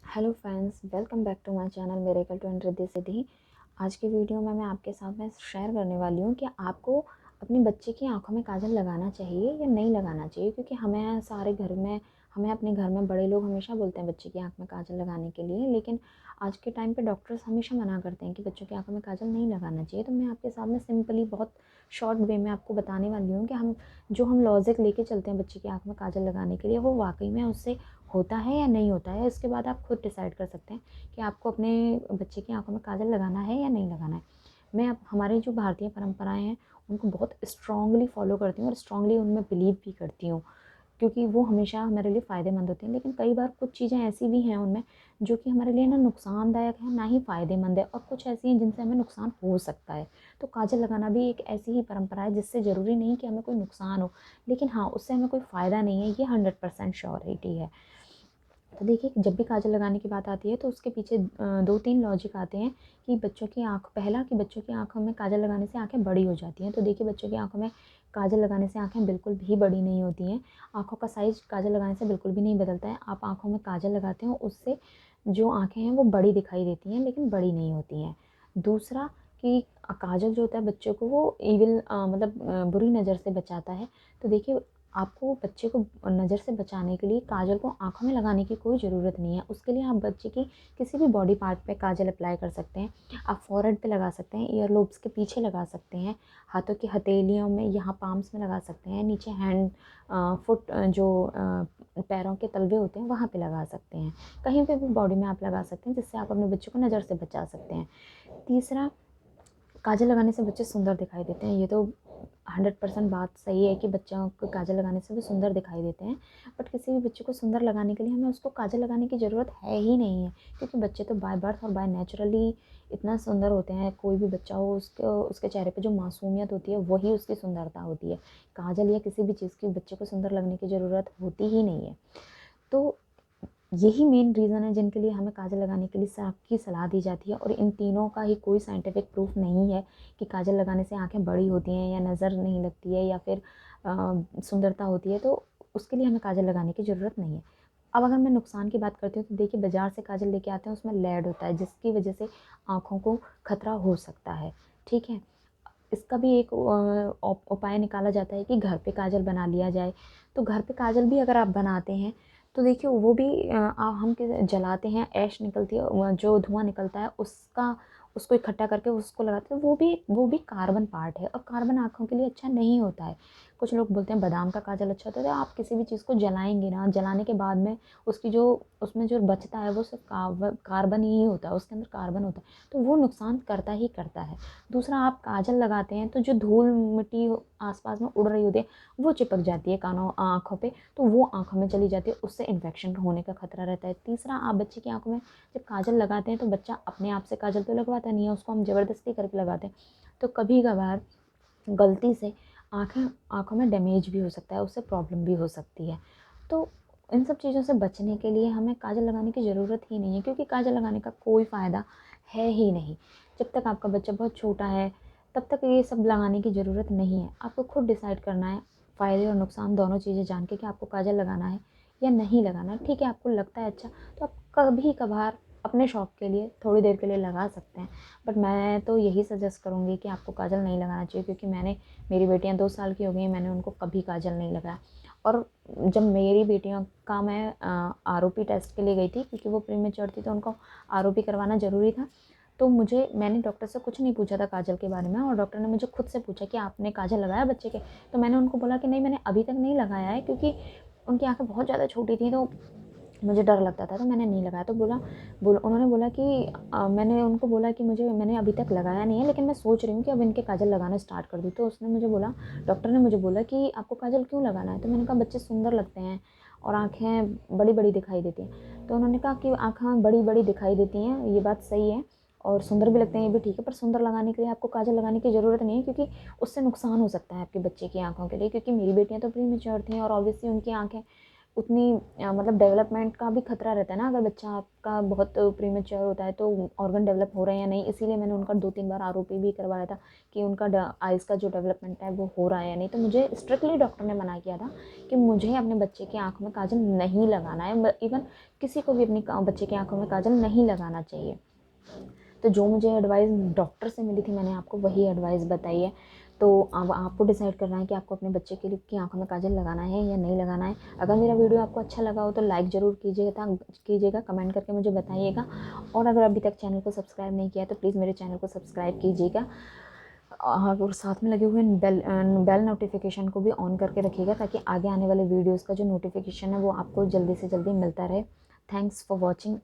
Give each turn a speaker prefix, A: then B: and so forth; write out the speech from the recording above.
A: Hello friends, welcome back to my channel miracle to Riddhi Siddhi. आज की video में मैं आपके साथ में शेयर करने वाली हूँ कि आपको अपने बच्चे की आंखों में काजल लगाना चाहिए या नहीं लगाना चाहिए। क्योंकि हमें अपने घर में बड़े लोग हमेशा बोलते हैं बच्चे की आँख में काजल लगाने के लिए, लेकिन आज के टाइम पे डॉक्टर्स हमेशा मना करते हैं कि बच्चों की आंखों में काजल नहीं लगाना चाहिए। तो मैं आपके सामने सिंपली बहुत शॉर्ट वे में आपको बताने वाली हूँ कि हम लॉजिक लेके चलते हैं बच्चे की आँख में काजल लगाने के लिए, वो वाकई में उससे होता है या नहीं होता है। इसके बाद आप खुद डिसाइड कर सकते हैं कि आपको अपने बच्चे की आंखों में काजल लगाना है या नहीं लगाना है। मैं अब हमारी जो भारतीय परंपराएं हैं उनको बहुत स्ट्रांगली फॉलो करती हूँ और स्ट्रांगली उनमें बिलीव भी करती हूँ, क्योंकि वो हमेशा हमारे लिए फ़ायदेमंद होती हैं। लेकिन कई बार कुछ चीज़ें ऐसी भी हैं उनमें जो कि हमारे लिए ना नुकसानदायक है ना ही फ़ायदेमंद है, और कुछ ऐसी हैं जिनसे हमें नुकसान हो सकता है। तो काजल लगाना भी एक ऐसी ही परंपरा है जिससे ज़रूरी नहीं कि हमें कोई नुकसान हो, लेकिन हाँ, उससे हमें कोई फ़ायदा नहीं है, ये 100% श्योरिटी है। तो देखिए, जब भी काजल लगाने की बात आती है तो उसके पीछे 2-3 लॉजिक आते हैं कि बच्चों की आँखों में काजल लगाने से आँखें बड़ी हो जाती हैं। तो देखिए, बच्चों की आँखों में काजल लगाने से आँखें बिल्कुल भी बड़ी नहीं होती हैं। आँखों का साइज़ काजल लगाने से बिल्कुल भी नहीं बदलता है। आप आँखों में काजल लगाते हो, उससे जो आँखें हैं वो बड़ी दिखाई देती हैं, लेकिन बड़ी नहीं होती हैं। दूसरा कि काजल जो होता है बच्चों को वो बुरी नज़र से बचाता है। तो देखिए, आपको बच्चे को नज़र से बचाने के लिए काजल को आँखों में लगाने की कोई ज़रूरत नहीं है। उसके लिए आप बच्चे की किसी भी बॉडी पार्ट पे काजल अप्लाई कर सकते हैं। आप फ़ॉरहेड पे लगा सकते हैं, ईयर लोब्स के पीछे लगा सकते हैं, हाथों की हथेलियों में, यहाँ पाम्स में लगा सकते हैं, नीचे पैरों के तलवे होते हैं वहाँ पे लगा सकते हैं। कहीं पे भी बॉडी में आप लगा सकते हैं, जिससे आप अपने बच्चे को नज़र से बचा सकते हैं। तीसरा, काजल लगाने से बच्चे सुंदर दिखाई देते हैं। ये तो 100% बात सही है कि बच्चों को काजल लगाने से भी सुंदर दिखाई देते हैं। बट किसी भी बच्चे को सुंदर लगाने के लिए हमें उसको काजल लगाने की ज़रूरत है ही नहीं है, क्योंकि बच्चे तो बाय बर्थ और बाय नेचुरली इतना सुंदर होते हैं। कोई भी बच्चा हो, उसके चेहरे पे जो मासूमियत होती है वही उसकी सुंदरता होती है। काजल या किसी भी चीज़ की बच्चे को सुंदर लगने की ज़रूरत होती ही नहीं है। तो यही मेन रीज़न है जिनके लिए हमें काजल लगाने के लिए की सलाह दी जाती है। और इन तीनों का ही कोई साइंटिफिक प्रूफ नहीं है कि काजल लगाने से आँखें बड़ी होती हैं या नज़र नहीं लगती है या फिर सुंदरता होती है। तो उसके लिए हमें काजल लगाने की ज़रूरत नहीं है। अब अगर मैं नुकसान की बात करती हूँ तो देखिए, बाज़ार से काजल लेके आते हैं, उसमें लेड होता है जिसकी वजह से आँखों को खतरा हो सकता है। ठीक है? इसका भी एक उपाय निकाला जाता है कि घर पे काजल बना लिया जाए। तो घर पे काजल भी अगर आप बनाते हैं तो देखिए, वो भी हम जलाते हैं, ऐश निकलती है, जो धुआं निकलता है उसको इकट्ठा करके उसको लगाते हैं। वो भी कार्बन पार्ट है, और कार्बन आँखों के लिए अच्छा नहीं होता है। कुछ लोग बोलते हैं बादाम का काजल अच्छा होता है। तो आप किसी भी चीज़ को जलाएंगे ना, जलाने के बाद में उसमें जो बचता है वो सिर्फ कार्बन ही होता है, उसके अंदर कार्बन होता है, तो वो नुकसान करता ही करता है। दूसरा, आप काजल लगाते हैं तो जो धूल मिट्टी आसपास में उड़ रही होती है वो चिपक जाती है आँखों पे, तो वो आँखों में चली जाती है, उससे इन्फेक्शन होने का खतरा रहता है। तीसरा, आप बच्चे की आँखों में जब काजल लगाते हैं तो बच्चा अपने आप से काजल तो लगवाता नहीं है, उसको हम ज़बरदस्ती करके लगाते हैं। तो कभी कभार गलती से आँखों में डैमेज भी हो सकता है, उससे प्रॉब्लम भी हो सकती है। तो इन सब चीज़ों से बचने के लिए हमें काजल लगाने की ज़रूरत ही नहीं है, क्योंकि काजल लगाने का कोई फ़ायदा है ही नहीं। जब तक आपका बच्चा बहुत छोटा है तब तक ये सब लगाने की ज़रूरत नहीं है। आपको खुद डिसाइड करना है, फ़ायदे और नुकसान दोनों चीज़ें जान के, कि आपको काजल लगाना है या नहीं लगाना है। ठीक है, आपको लगता है अच्छा तो आप कभी कभार अपने शौक़ के लिए थोड़ी देर के लिए लगा सकते हैं। बट मैं तो यही सजेस्ट करूँगी कि आपको काजल नहीं लगाना चाहिए, क्योंकि मेरी बेटियाँ 2 साल की हो गई हैं, मैंने उनको कभी काजल नहीं लगाया। और जब मेरी बेटियों का मैं आरओपी टेस्ट के लिए गई थी, क्योंकि वो प्रीमेच्योर थी तो उनको आरओपी करवाना ज़रूरी था। तो मैंने डॉक्टर से कुछ नहीं पूछा था काजल के बारे में, और डॉक्टर ने मुझे खुद से पूछा कि आपने काजल लगाया बच्चे के? तो मैंने उनको बोला कि नहीं, मैंने अभी तक नहीं लगाया है, क्योंकि उनकी आँखें बहुत ज़्यादा छोटी थी तो मुझे डर लगता था, तो मैंने नहीं लगाया। तो उन्होंने बोला कि मैंने उनको बोला कि मैंने अभी तक लगाया नहीं है, लेकिन मैं सोच रही हूँ कि अब इनके काजल लगाना स्टार्ट कर दूँ। तो डॉक्टर ने मुझे बोला कि आपको काजल क्यों लगाना है? तो मैंने कहा बच्चे सुंदर लगते हैं और आँखें बड़ी-बड़ी दिखाई देती हैं। तो उन्होंने कहा कि आँखें बड़ी-बड़ी दिखाई देती हैं, ये बात सही है, और सुंदर भी लगते हैं, ये भी ठीक है, पर सुंदर लगाने के लिए आपको काजल लगाने की ज़रूरत नहीं है, क्योंकि उससे नुकसान हो सकता है आपके बच्चे की आँखों के लिए। क्योंकि मेरी बेटियाँ तो प्रीमेच्योर थीं और ऑब्वियसली उनकी आँखें उतनी मतलब डेवलपमेंट का भी खतरा रहता है ना, अगर बच्चा आपका बहुत प्रीमेच्योर होता है तो ऑर्गन डेवलप हो रहे हैं या नहीं। इसीलिए मैंने उनका 2-3 बार आरओपी भी करवाया था कि उनका आइज़ का जो डेवलपमेंट है वो हो रहा है या नहीं। तो मुझे स्ट्रिक्टली डॉक्टर ने मना किया था कि मुझे अपने बच्चे की आँखों में काजल नहीं लगाना है, इवन किसी को भी अपनी बच्चे की आँखों में काजल नहीं लगाना चाहिए। तो जो मुझे एडवाइस डॉक्टर से मिली थी मैंने आपको वही एडवाइस बताई है। तो अब आपको डिसाइड करना है कि आपको अपने बच्चे के लिए की आँखों में काजल लगाना है या नहीं लगाना है। अगर मेरा वीडियो आपको अच्छा लगा हो तो लाइक ज़रूर कीजिएगा, कमेंट करके मुझे बताइएगा। और अगर अभी तक चैनल को सब्सक्राइब नहीं किया है तो प्लीज़ मेरे चैनल को सब्सक्राइब कीजिएगा और साथ में लगे हुए बेल नोटिफिकेशन को भी ऑन करके रखिएगा, ताकि आगे आने वाले वीडियोज़ का जो नोटिफिकेशन है वो आपको जल्दी से जल्दी मिलता रहे। Thanks for watching.